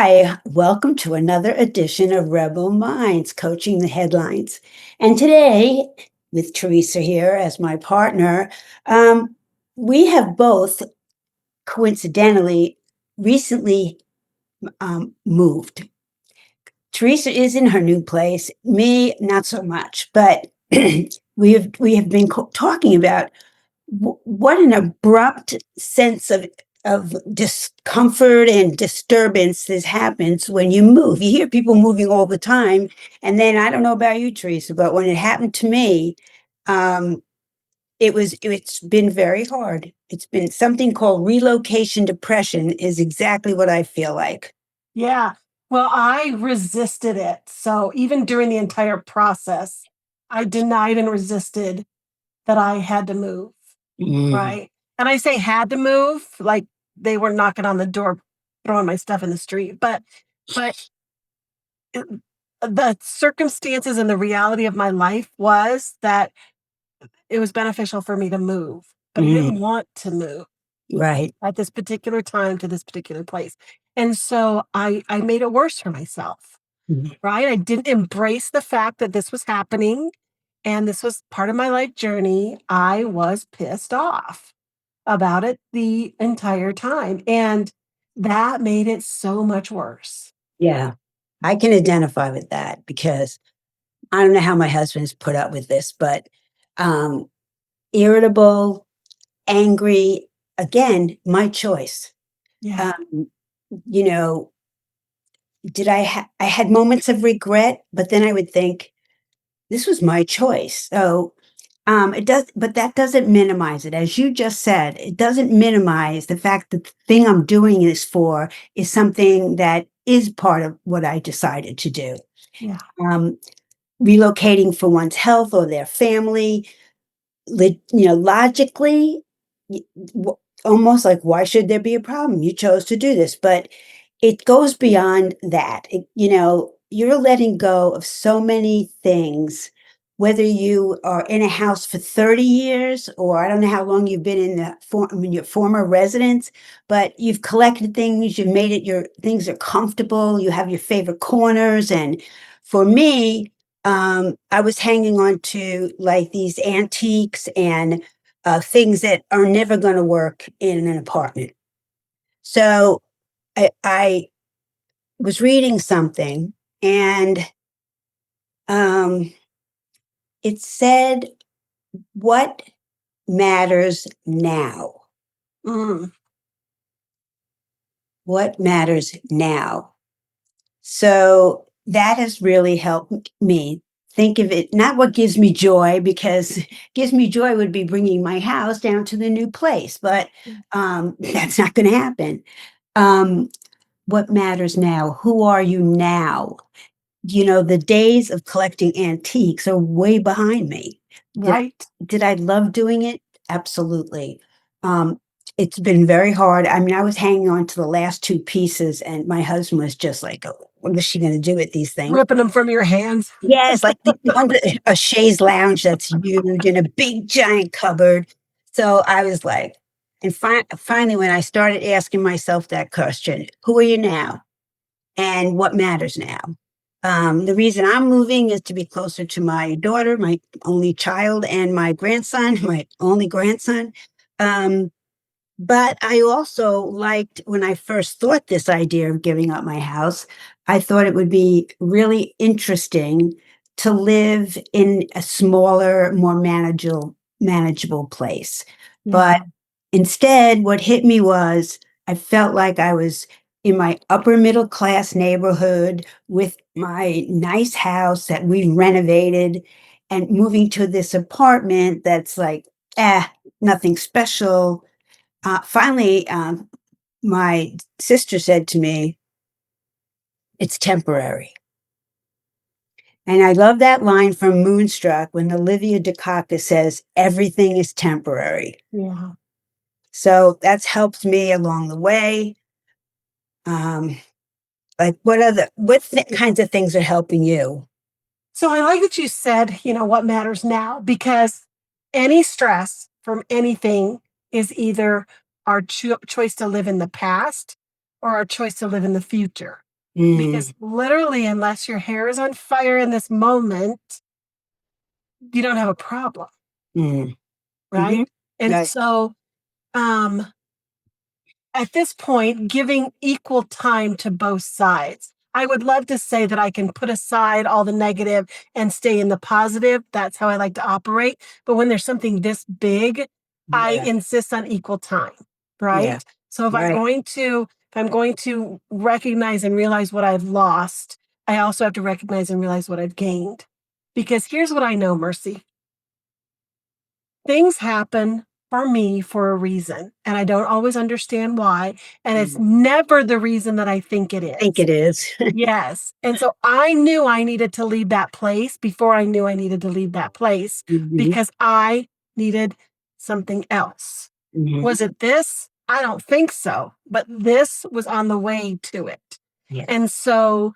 Hi, welcome to another edition of Rebel Minds, Coaching the Headlines. And today, with Teresa here as my partner, um, we have both coincidentally recently moved. Teresa is in her new place, me not so much, but we have been talking about what an abrupt sense of discomfort and disturbance this happens when you move. You hear people moving all the time, and then I don't know about you, Teresa, but when it happened to me, um, it's been very hard. It's been something called relocation depression is exactly what I feel like. Yeah. Well, I resisted it. So even during the entire process, I denied and resisted that I had to move. Mm, Right. And I say had to move, like they were knocking on the door, throwing my stuff in the street. But it- the circumstances and the reality of my life was that it was beneficial for me to move, but I mm, didn't want to move right. at this particular time to this particular place. And so I made it worse for myself. Mm, Right? I didn't embrace the fact that this was happening and this was part of my life journey. I was pissed off about it the entire time. And that made it so much worse. yeah, I can identify with that because I don't know how my husband's put up with this, but um, irritable, angry, again, my choice. Yeah. Um, you know, I had moments of regret, but then I would think this was my choice. So it does, but that doesn't minimize it. As you just said, it doesn't minimize the fact that the thing I'm doing this for is something that is part of what I decided to do. Yeah. Um, Relocating for one's health or their family, logically, y- almost like, why should there be a problem? You chose to do this, but it goes beyond that. You're letting go of so many things, whether you are in a house for 30 years, or I don't know how long you've been in your former residence, but you've collected things, you've made it your things are comfortable, you have your favorite corners. And for me, I was hanging on to like these antiques and things that are never going to work in an apartment. So I was reading something, and um, it said, "What matters now? Mm. What matters now?" So that has really helped me think of it, not what gives me joy, because gives me joy would be bringing my house down to the new place, but that's not going to happen. Um, what matters now? Who are you now? The days of collecting antiques are way behind me. Did Right. did I love doing it? Absolutely. Um, it's been very hard. I mean, I was hanging on to the last 2 pieces, and my husband was just like, "Oh, what is she gonna do with these things?" Ripping them from your hands. Yes, like the one that a chaise lounge that's huge and a big giant cupboard. So I was like, and finally, when I started asking myself that question, "Who are you now? And what matters now?" The reason I'm moving is to be closer to my daughter, my only child, and my grandson, my only grandson. Um, but I also liked when I first thought this idea of giving up my house, I thought it would be really interesting to live in a smaller, more manageable place. Yeah. But instead, what hit me was I felt like I was in my upper middle class neighborhood with my nice house that we renovated, and moving to this apartment that's like, nothing special. Finally, my sister said to me, "It's temporary." And I love that line from Moonstruck when Olivia Dukakis says, "Everything is temporary." Yeah. So that's helped me along the way. Um, like what kinds of things are helping you? So I like that you said, what matters now, because any stress from anything is either our choice to live in the past or our choice to live in the future. Mm, because literally, unless your hair is on fire in this moment, you don't have a problem, mm, right? mhm. And Right. so, um, at this point, giving equal time to both sides. I would love to say that I can put aside all the negative and stay in the positive. That's how I like to operate. But when there's something this big, I Yeah. insist on equal time, Yeah. right? So Right. if I'm going to recognize and realize what I've lost, I also have to recognize and realize what I've gained. Because here's what I know, Mercy. Things happen for me for a reason, and I don't always understand why, and it's Mm. never the reason that I think it Think is. it is. Yes, and so I knew I needed to leave that place before I knew I needed to leave that place Mhm, because I needed something else. mhm. Was it this? I don't think so, but this was on the way to it. Yeah. And so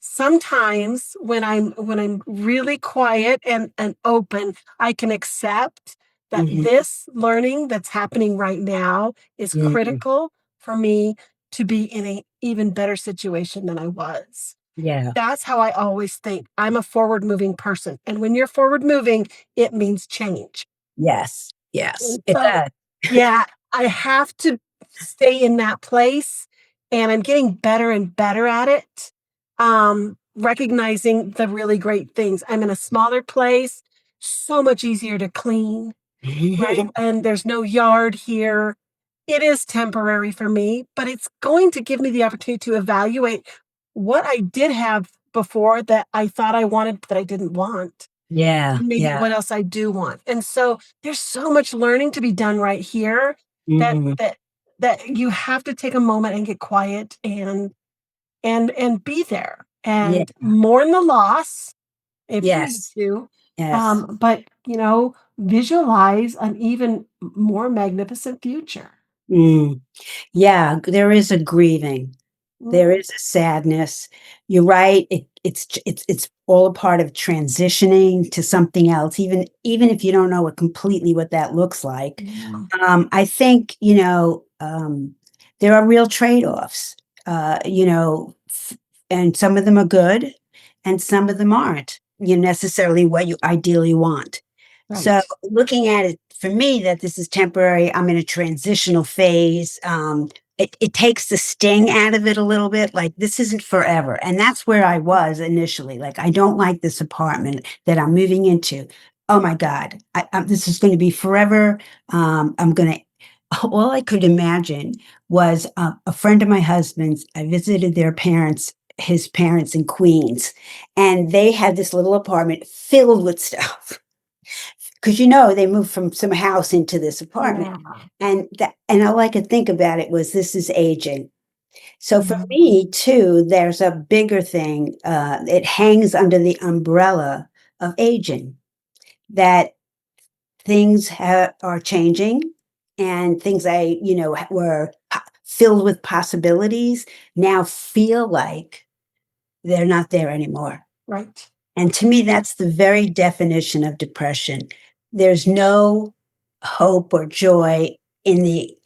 sometimes when I'm really quiet and open, I can accept that Mhm, this learning that's happening right now is mhm. critical for me to be in a even better situation than I was. Yeah. That's how I always think. I'm a forward moving person. And when you're forward moving, it means change. Yes. Yes. And It so, does. yeah, I have to stay in that place, and I'm getting better and better at it, recognizing the really great things. I'm in a smaller place, so much easier to clean, right? And there's no yard here. It is temporary for me, but it's going to give me the opportunity to evaluate what I did have before that I thought I wanted, that I didn't want, Yeah. and maybe Yeah. what else I do want. And so there's so much learning to be done right here that Mhm. that you have to take a moment and get quiet and be there Yeah. and mourn the loss if you need Yes. to. Yes. But visualize an even more magnificent future. Mm. Yeah, there is a grieving. There Mhm. is a sadness. You're right. It's all a part of transitioning to something else, even if you don't know what completely what that looks like. Yeah. I think, there are real trade-offs, and some of them are good and some of them aren't, necessarily what you ideally want. So Right. looking at it for me that this is temporary, I'm in a transitional phase. It takes the sting out of it a little bit. Like this isn't forever. And that's where I was initially. Like, I don't like this apartment that I'm moving into. Oh my God, this is going to be forever. I'm going to, all I could imagine was a friend of my husband's. I visited their parents, his parents in Queens, and they had this little apartment filled with stuff. Because they moved from some house into this apartment, Yeah. and all I could think about it was this is aging. So for Mhm. me too, there's a bigger thing. It hangs under the umbrella of aging that are changing, and things were filled with possibilities now feel like they're not there anymore. Right. And to me, that's the very definition of depression. There's no hope or joy in the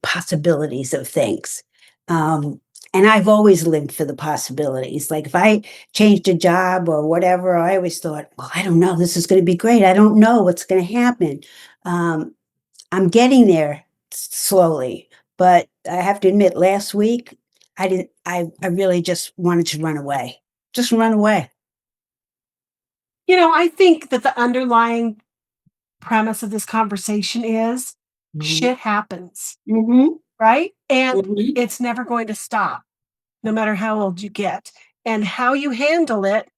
possibilities of things. Um, and I've always lived for the possibilities. Like if I changed a job or whatever, I always thought, well, I don't know, this is going to be great. I don't know what's going to happen. Um, I'm getting there slowly, but I have to admit, last week, I didn't, I really just wanted to run away, just run away. I think that the underlying premise of this conversation is Mhm. shit happens, Mhm. right? And Mhm. it's never going to stop, no matter how old you get. And how you handle it,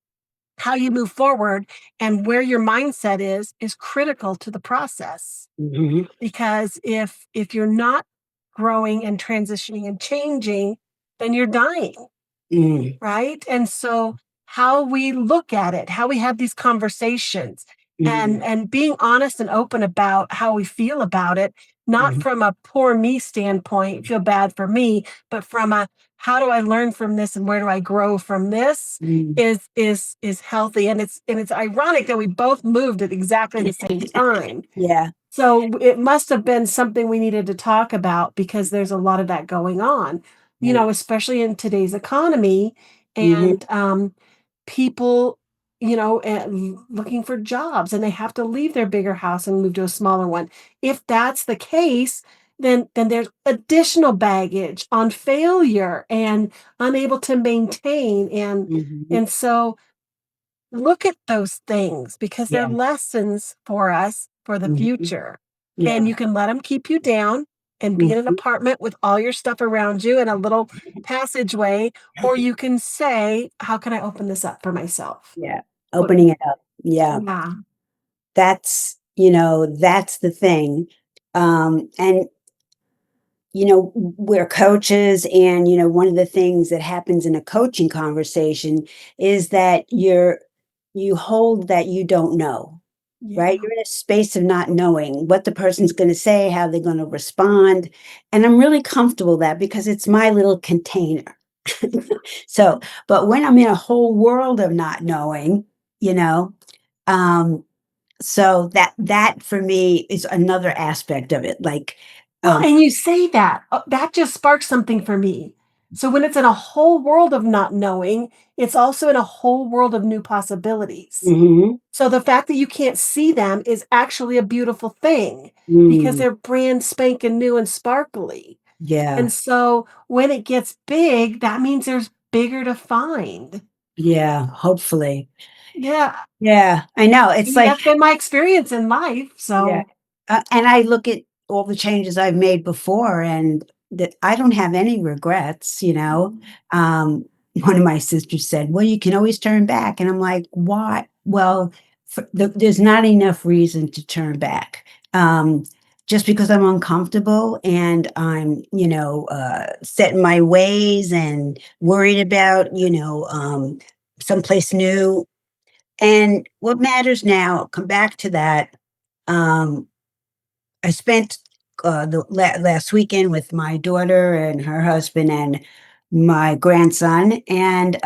how you move forward, and where your mindset is critical to the process. Mhm. Because if you're not growing and transitioning and changing, then you're dying. Mm. Right? And so how we look at it, how we have these conversations Mhm. and being honest and open about how we feel about it, not Mhm. from a poor me standpoint, feel bad for me, but from a how do I learn from this and where do I grow from this Mm. is healthy. And it's ironic that we both moved at exactly the same time. Yeah. So it must have been something we needed to talk about because there's a lot of that going on. Right. especially in today's economy Mhm. and people, looking for jobs and they have to leave their bigger house and move to a smaller one. If that's the case, then there's additional baggage on failure and unable to maintain Mhm. and so look at those things because they're Yeah. lessons for us for the Mhm. future. And Yeah. you can let them keep you down and be in an Mhm. apartment with all your stuff around you and a little passageway, or you can say, "How can I open this up for myself?" Yeah. What Opening it up. Yeah. Yeah. That's the thing. And we're coaches, and one of the things that happens in a coaching conversation is that you hold that you don't know, right? Yeah. You're in a space of not knowing what the person's going to say, how they're going to respond. And I'm really comfortable that because it's my little container. So, but when I'm in a whole world of not knowing, you know, um, so that for me is another aspect of it. Like, Well, um, and you say that, that just sparks something for me. So when it's in a whole world of not knowing, it's also in a whole world of new possibilities. mhm, So the fact that you can't see them is actually a beautiful thing because mm, they're brand spanking new and sparkly. yeah, And so when it gets big, that means there's bigger to find. yeah, hopefully. Yeah. Yeah, I know. I It's mean, like, that's been my experience in life. yeah. So, And I look at all the changes I've made before, and that I don't have any regrets, you know? Mhm. One of my sisters said, "Well, you can always turn back." And I'm like, "Why?" Well, there's not enough reason to turn back. Um, just because I'm uncomfortable and I'm, set in my ways and worried about, someplace new. And what matters now, I'll come back to that. Um, I spent the last weekend with my daughter and her husband and my grandson, and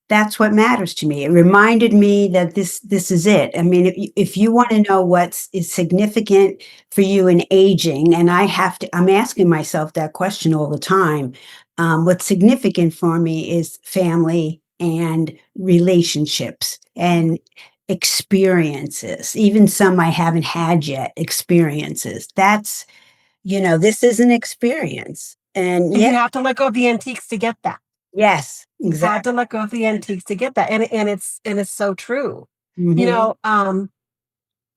that's what matters to me. It reminded me that this is it. I mean, if you want to know what's is significant for you in aging, and I'm asking myself that question all the time. What's significant for me is family and relationships and experiences, even some I haven't had yet, experiences. This is an experience. And and yeah, you have to let go of the antiques to get that. yes, You had to exactly. let go of the antiques to get that, and it's so true. You Mhm. know,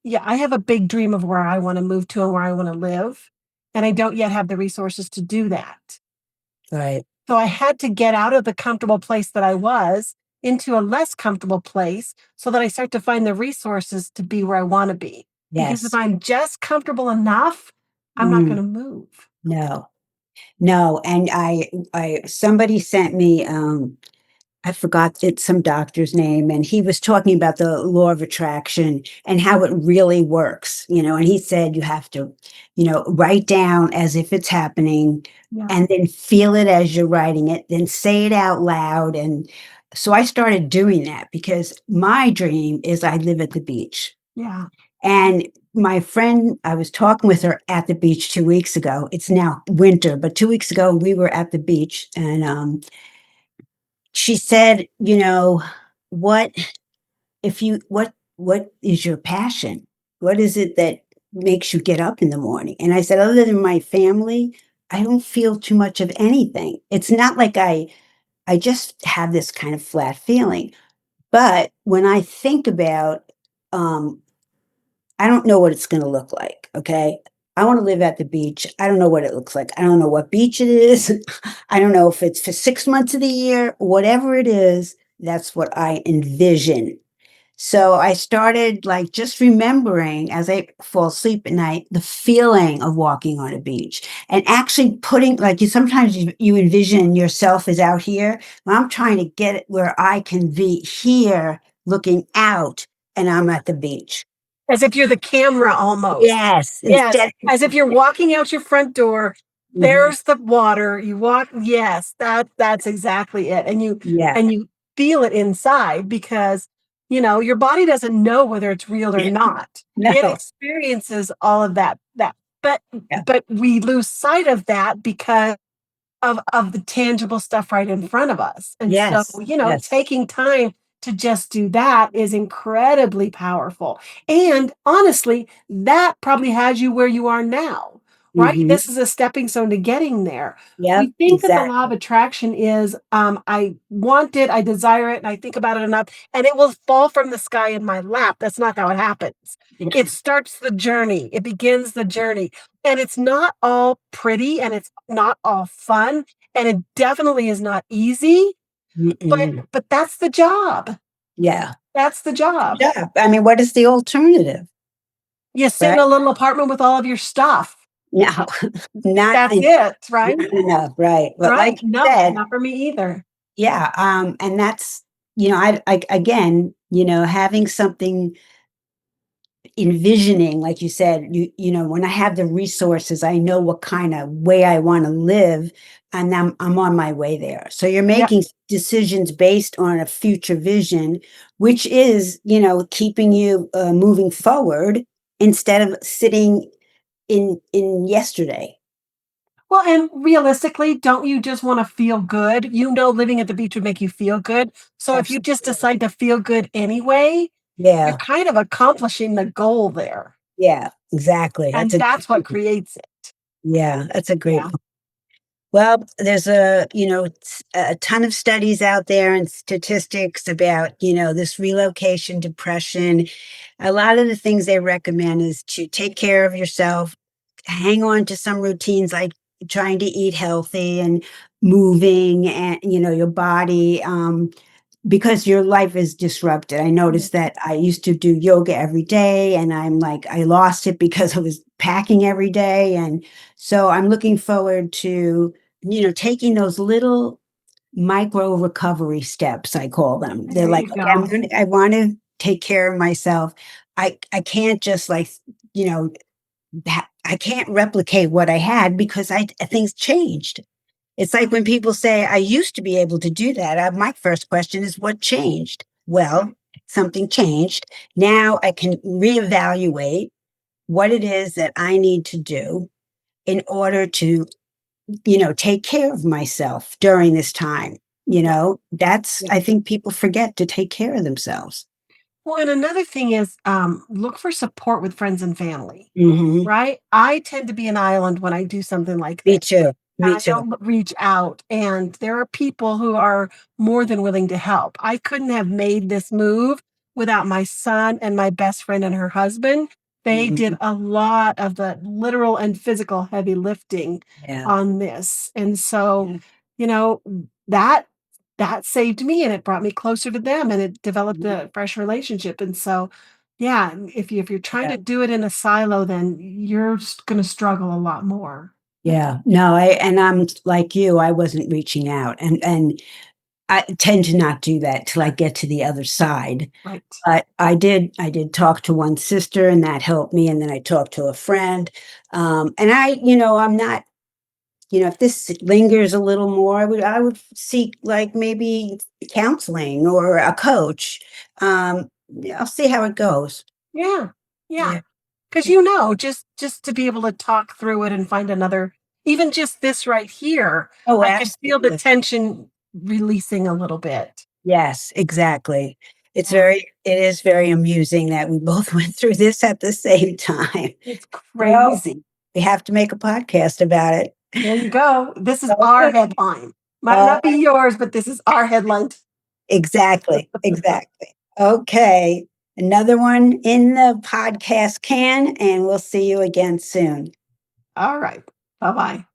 yeah, I have a big dream of where I wanna move to and where I wanna live, and I don't yet have the resources to do that. Right. So I had to get out of the comfortable place that I was into a less comfortable place so that I start to find the resources to be where I wanna be. Because if Yes. I'm just comfortable enough, I'm not Mm, gonna move. no. No, and I somebody sent me, I forgot it's some doctor's name, and he was talking about the law of attraction and how it really works, and he said you have to, write down as if it's happening Yeah, and then feel it as you're writing it, then say it out loud. And so I started doing that because my dream is I live at the beach. yeah, And my friend, I was talking with her at the beach 2 weeks ago. It's now winter, but 2 weeks ago we were at the beach, and she said, what what is your passion? What is it that makes you get up in the morning? And I said, other than my family, I don't feel too much of anything. It's not like I just have this kind of flat feeling. But when I think about, um, I don't know what it's going to look like. Okay. I want to live at the beach. I don't know what it looks like. I don't know what beach it is. I don't know if it's for 6 months of the year, whatever it is, that's what I envision. So I started like just remembering as I fall asleep at night, the feeling of walking on a beach and actually putting, like, sometimes you envision yourself as out here. Well, I'm trying to get it where I can be here looking out and I'm at the beach. as if you're the camera almost. Yes, Yes, instead. as if you're walking out your front door, Mhm. there's the water, you walk yes, that's exactly it, Yeah. and you feel it inside because, your body doesn't know whether it's real or not. It No. experiences all of that but Yeah. but we lose sight of that because of the tangible stuff right in front of us. And so, Yes, yes. taking time to just do that is incredibly powerful. And honestly, that probably has you where you are now, right? Mhm. This is a stepping stone to getting there. Yep, We think that the law of exactly. attraction is I want it, I desire it, and I think about it enough, and it will fall from the sky in my lap. That's not how it happens. It starts the journey, it begins the journey. And it's not all pretty and it's not all fun, and it definitely is not easy, but Mm-mm. that's the job. Yeah. That's the job. Yeah, I mean, what is the alternative, You sit in right? a little apartment with all of your stuff. No, not That's en it, right? not enough, right, but Right? like you No, said, not for me either. yeah, and that's I again, having something envisioning, like you said, when I have the resources, I know what kinda way I wanna live, and I'm on my way there. So you're Yep. making decisions based on a future vision, which is, keeping you, moving forward instead of sitting in yesterday. Well, and realistically, don't you just wanna feel good? Living at the beach would make you feel good. So if you just Absolutely. decide to feel good anyway, you're Yeah, kind of accomplishing the goal there, yeah, exactly. That's and a that's what great point. creates it. Yeah, that's a great Yeah. point. Well, there's a ton of studies out there and statistics about, this relocation depression. A lot of the things they recommend is to take care of yourself, hang on to some routines like trying to eat healthy and moving and, your body. Because your life is disrupted. I Mhm. noticed that I used to do yoga every day and I'm like, I lost it because I was packing every day. And so I'm looking forward to, taking those little micro recovery steps, I call them. They're There like, you okay, go. I want to take care of myself. I can't just like, you know, I can't replicate what I had because things changed. It's like when people say, I used to be able to do that. My first question is, what changed? Well, something changed. Now I can reevaluate what it is that I need to do in order to, take care of myself during this time. Yeah. That's, I think people forget to take care of themselves. Well, and another thing is, look for support with friends and family, Hmm. right? I tend to be an island when I do something like Me this. too. Me I too. don't reach out, and there are people who are more than willing to help. I couldn't have made this move without my son and my best friend and her husband. They did Mhm. a lot of the literal and physical heavy lifting Yeah. on this. And so, Yeah. you know, that that saved me and it brought me closer to them and it developed Mhm. a fresh relationship. And so, yeah, if you're trying Yeah. to do it in a silo, then you're going to struggle a lot more. Yeah. No, I'm like you, I wasn't reaching out and I tend to not do that till I get to the other side. Right. But I did talk to one sister and that helped me, and then I talked to a friend. And I'm not, if this lingers a little more, I would seek like maybe counseling or a coach. Yeah, I'll see how it goes. Yeah. Yeah. Yeah. Because just to be able to talk through it and find another even just this right here, Oh, I could feel the absolutely. tension releasing a little bit. Yes, exactly. Yeah. It is very amusing that we both went through this at the same time. It's Well, crazy. we have to make a podcast about it. There you go. This is our Okay. headline. Might All not be yours, but this is our headline. exactly, exactly. Okay, another one in the podcast can, and we'll see you again soon. All right. Bye-bye.